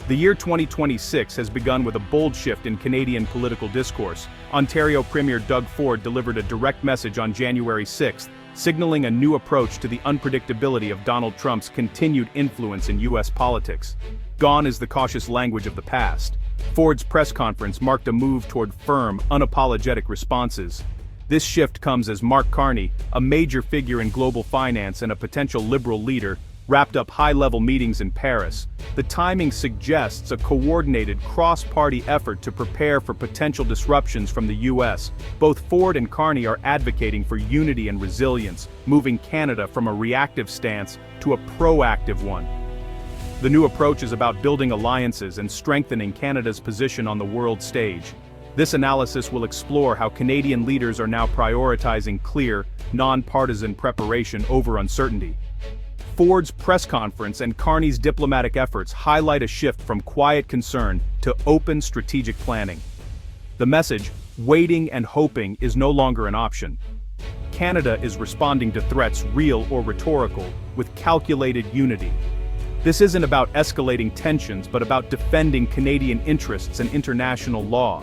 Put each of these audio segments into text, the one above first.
The year 2026 has begun with a bold shift in Canadian political discourse. Ontario Premier Doug Ford delivered a direct message on January 6, signaling a new approach to the unpredictability of Donald Trump's continued influence in U.S. politics. Gone is the cautious language of the past. Ford's press conference marked a move toward firm, unapologetic responses. This shift comes as Mark Carney, a major figure in global finance and a potential liberal leader, wrapped up high-level meetings in Paris. The timing suggests a coordinated cross-party effort to prepare for potential disruptions from the U.S. Both Ford and Carney are advocating for unity and resilience, moving Canada from a reactive stance to a proactive one. The new approach is about building alliances and strengthening Canada's position on the world stage. This analysis will explore how Canadian leaders are now prioritizing clear, non-partisan preparation over uncertainty. Ford's press conference and Carney's diplomatic efforts highlight a shift from quiet concern to open strategic planning. The message, waiting and hoping, is no longer an option. Canada is responding to threats, real or rhetorical, with calculated unity. This isn't about escalating tensions but about defending Canadian interests and international law.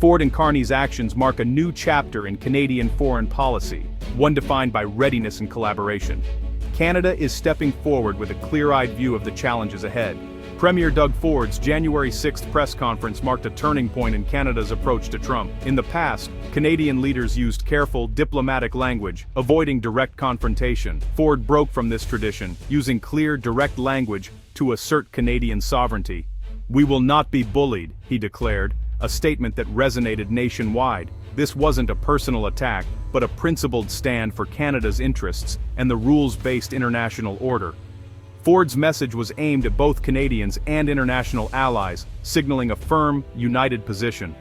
Ford and Carney's actions mark a new chapter in Canadian foreign policy, one defined by readiness and collaboration. Canada is stepping forward with a clear-eyed view of the challenges ahead. Premier Doug Ford's January 6 press conference marked a turning point in Canada's approach to Trump. In the past, Canadian leaders used careful, diplomatic language, avoiding direct confrontation. Ford broke from this tradition, using clear, direct language to assert Canadian sovereignty. "We will not be bullied," he declared, a statement that resonated nationwide. This wasn't a personal attack, but a principled stand for Canada's interests and the rules-based international order. Ford's message was aimed at both Canadians and international allies, signaling a firm, united position.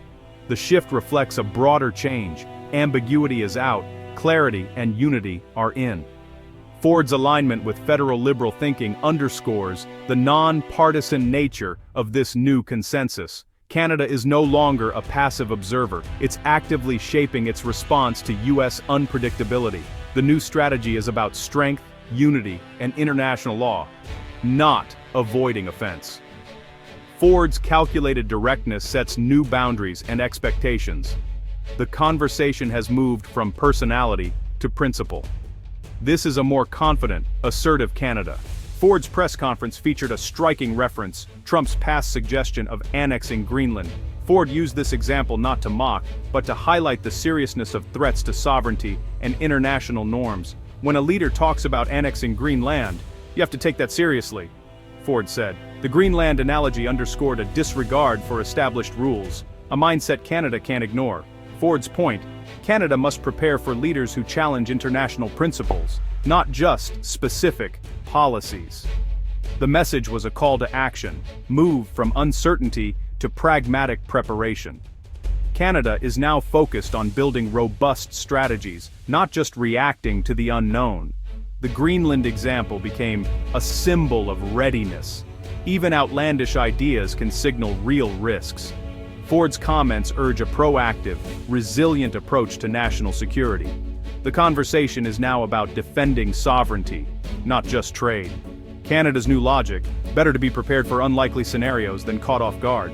The shift reflects a broader change. Ambiguity is out, clarity and unity are in. Ford's alignment with federal liberal thinking underscores the non-partisan nature of this new consensus. Canada is no longer a passive observer, it's actively shaping its response to U.S. unpredictability. The new strategy is about strength, unity, and international law, not avoiding offense. Ford's calculated directness sets new boundaries and expectations. The conversation has moved from personality to principle. This is a more confident, assertive Canada. Ford's press conference featured a striking reference, Trump's past suggestion of annexing Greenland. Ford used this example not to mock, but to highlight the seriousness of threats to sovereignty and international norms. "When a leader talks about annexing Greenland, you have to take that seriously," Ford said. The Greenland analogy underscored a disregard for established rules, a mindset Canada can't ignore. Ford's point, Canada must prepare for leaders who challenge international principles, not just specific policies. The message was a call to action, move from uncertainty to pragmatic preparation. Canada is now focused on building robust strategies, not just reacting to the unknown. The Greenland example became a symbol of readiness. Even outlandish ideas can signal real risks. Ford's comments urge a proactive, resilient approach to national security. The conversation is now about defending sovereignty, not just trade. Canada's new logic, better to be prepared for unlikely scenarios than caught off guard.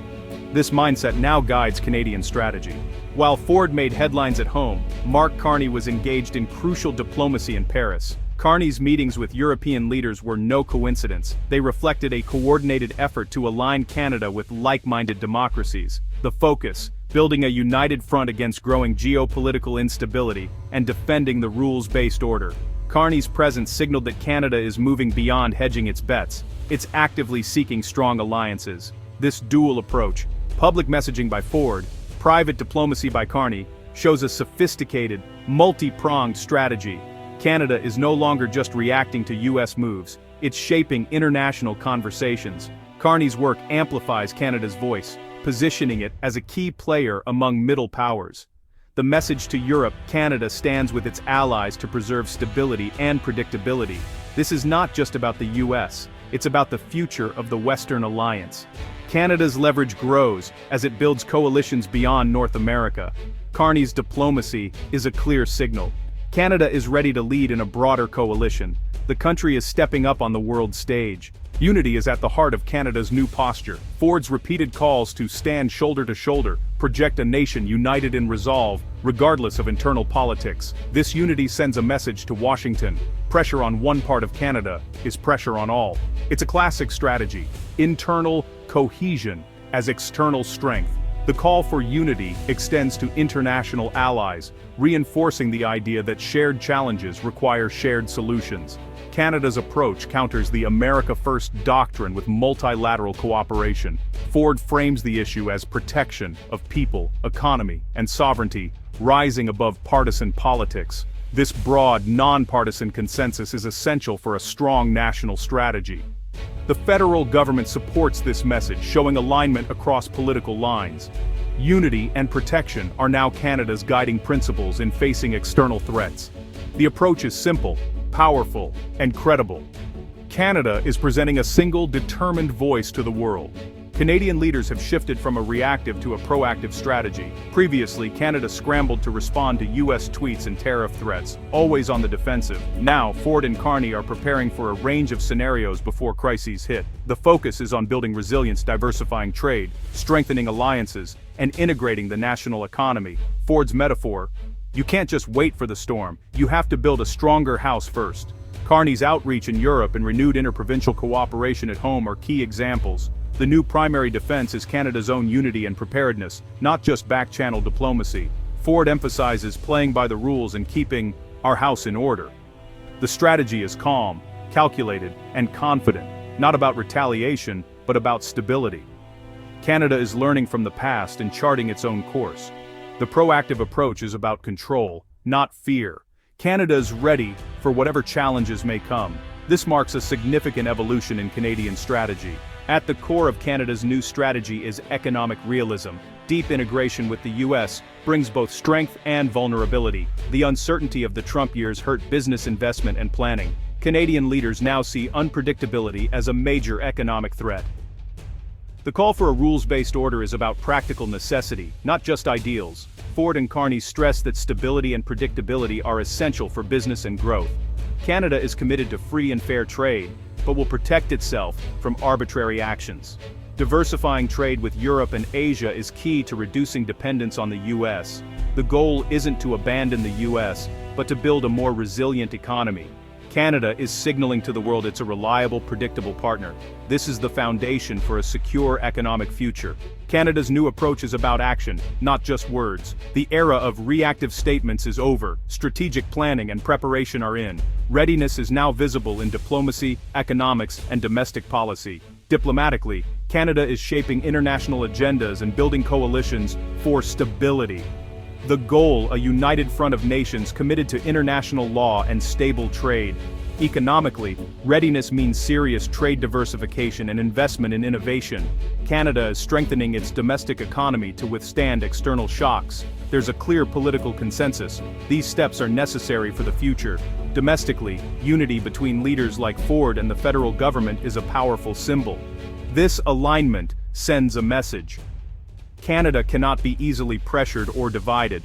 This mindset now guides Canadian strategy. While Ford made headlines at home, Mark Carney was engaged in crucial diplomacy in Paris. Carney's meetings with European leaders were no coincidence. They reflected a coordinated effort to align Canada with like-minded democracies. The focus, building a united front against growing geopolitical instability and defending the rules-based order. Carney's presence signaled that Canada is moving beyond hedging its bets. It's actively seeking strong alliances. This dual approach, public messaging by Ford, private diplomacy by Carney, shows a sophisticated, multi-pronged strategy. Canada is no longer just reacting to U.S. moves, it's shaping international conversations. Carney's work amplifies Canada's voice, positioning it as a key player among middle powers. The message to Europe, Canada stands with its allies to preserve stability and predictability. This is not just about the U.S., it's about the future of the Western alliance. Canada's leverage grows as it builds coalitions beyond North America. Carney's diplomacy is a clear signal. Canada is ready to lead in a broader coalition. The country is stepping up on the world stage. Unity is at the heart of Canada's new posture. Ford's repeated calls to stand shoulder to shoulder project a nation united in resolve, regardless of internal politics. This unity sends a message to Washington. Pressure on one part of Canada is pressure on all. It's a classic strategy: internal cohesion as external strength. The call for unity extends to international allies, reinforcing the idea that shared challenges require shared solutions. Canada's approach counters the America First doctrine with multilateral cooperation. Ford frames the issue as protection of people, economy, and sovereignty, rising above partisan politics. This broad, nonpartisan consensus is essential for a strong national strategy. The federal government supports this message, showing alignment across political lines. Unity and protection are now Canada's guiding principles in facing external threats. The approach is simple, powerful, and credible. Canada is presenting a single, determined voice to the world. Canadian leaders have shifted from a reactive to a proactive strategy. Previously, Canada scrambled to respond to U.S. tweets and tariff threats, always on the defensive. Now, Ford and Carney are preparing for a range of scenarios before crises hit. The focus is on building resilience, diversifying trade, strengthening alliances, and integrating the national economy. Ford's metaphor: you can't just wait for the storm, you have to build a stronger house first. Carney's outreach in Europe and renewed interprovincial cooperation at home are key examples. The new primary defense is Canada's own unity and preparedness, not just back-channel diplomacy. Ford emphasizes playing by the rules and keeping our house in order. The strategy is calm, calculated, and confident, not about retaliation, but about stability. Canada is learning from the past and charting its own course. The proactive approach is about control, not fear. Canada is ready for whatever challenges may come. This marks a significant evolution in Canadian strategy. At the core of Canada's new strategy is economic realism. Deep integration with the U.S. brings both strength and vulnerability. The uncertainty of the Trump years hurt business investment and planning. Canadian leaders now see unpredictability as a major economic threat. The call for a rules-based order is about practical necessity, not just ideals. Ford and Carney stress that stability and predictability are essential for business and growth. Canada is committed to free and fair trade, but will protect itself from arbitrary actions. Diversifying trade with Europe and Asia is key to reducing dependence on the U.S. The goal isn't to abandon the U.S., but to build a more resilient economy. Canada is signaling to the world it's a reliable, predictable partner. This is the foundation for a secure economic future. Canada's new approach is about action, not just words. The era of reactive statements is over. Strategic planning and preparation are in. Readiness is now visible in diplomacy, economics, and domestic policy. Diplomatically, Canada is shaping international agendas and building coalitions for stability. The goal: a united front of nations committed to international law and stable trade. Economically, readiness means serious trade diversification and investment in innovation. Canada is strengthening its domestic economy to withstand external shocks. There's a clear political consensus. These steps are necessary for the future. Domestically, unity between leaders like Ford and the federal government is a powerful symbol. This alignment sends a message. Canada cannot be easily pressured or divided.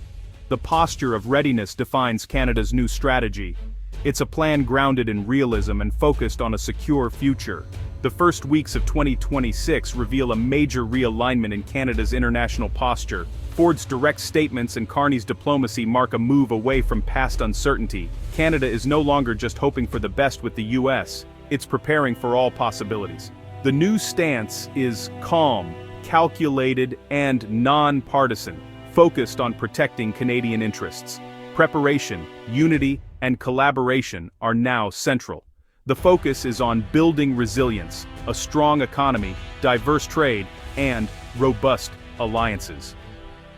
The posture of readiness defines Canada's new strategy. It's a plan grounded in realism and focused on a secure future. The first weeks of 2026 reveal a major realignment in Canada's international posture. Ford's direct statements and Carney's diplomacy mark a move away from past uncertainty. Canada is no longer just hoping for the best with the U.S., it's preparing for all possibilities. The new stance is calm, calculated, and non-partisan, focused on protecting Canadian interests. Preparation, unity, and collaboration are now central. The focus is on building resilience, a strong economy, diverse trade, and robust alliances.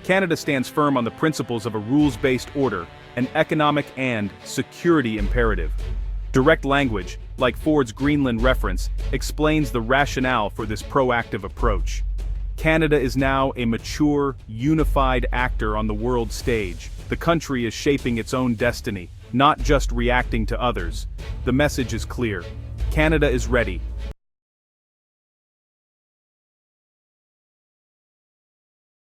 Canada stands firm on the principles of a rules-based order, an economic and security imperative. Direct language, like Ford's Greenland reference, explains the rationale for this proactive approach. Canada is now a mature, unified actor on the world stage. The country is shaping its own destiny, not just reacting to others. The message is clear. Canada is ready,